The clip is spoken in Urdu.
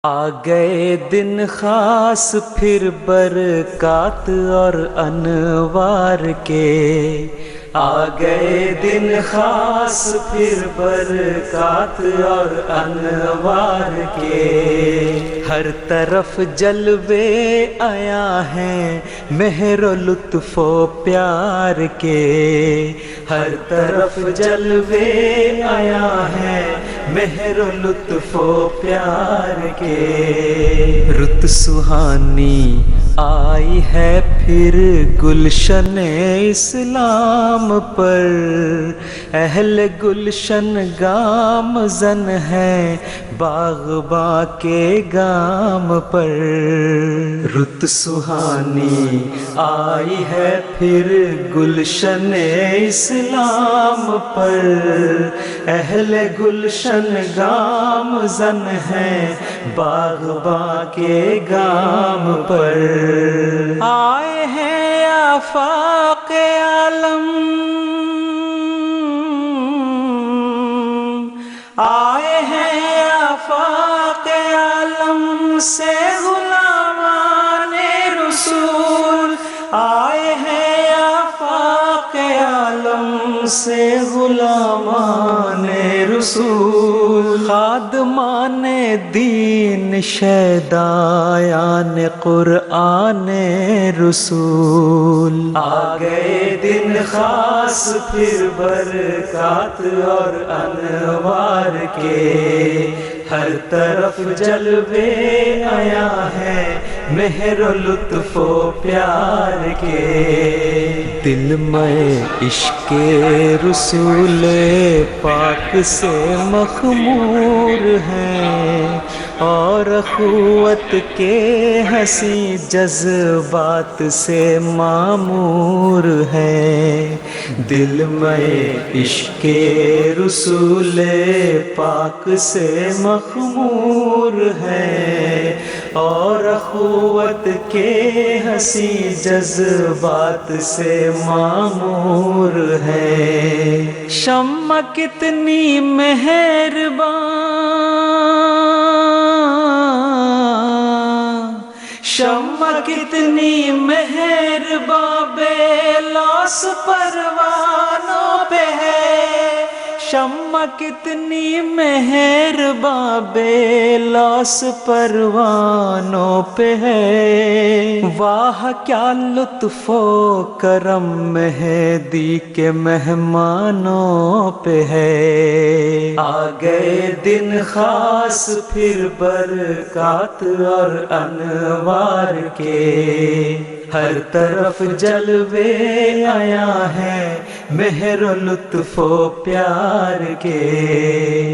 آ گئے دن خاص پھر برکات اور انوار کے، آ گئے دن خاص پھر برکات اور انوار کے، ہر طرف جلوے آیا ہیں مہر و لطف و پیار کے، ہر طرف جلوے آیا ہے مہر و لطف و پیار کے، رت سہانی آئی ہے پھر گلشن اسلام پر، اہل گلشن گام زن ہے باغباں کے گام پر، رت سہانی آئی ہے پھر گلشن اسلام پر، اہل گلشن گام زن ہے باغباں کے گام پر، آئے ہیں آفاق عالم، آئے ہیں آفاق عالم سے غلامان رسول، آئے ہیں آفاق عالم سے غلامان رسول، خادمان دین شیدایان قرآن رسول، آ گئے دن خاص پھر برکات اور انوار کے، ہر طرف جلوے آیا ہے مہر و لطف و پیار کے، دل میں عشق رسول پاک سے مخمور ہیں، اور اخوت کے حسین جذبات سے معمور ہیں، دل میں عشق رسول پاک سے مخمور ہے، اور اخوت کے حسین جذبات سے معمور ہے، شمع کتنی مہربان، شمع کتنی مہربان بے لاس پروانوں پہ ہے، شمع کتنی مہربان بے لاس پروانوں پہ ہے، واہ کیا لطف و کرم مہدی کے مہمانوں پہ ہے، آ گئے دن خاص پھر برکات اور انوار کے، ہر طرف جلوے آیا ہے مہر و لطف و پیار کے۔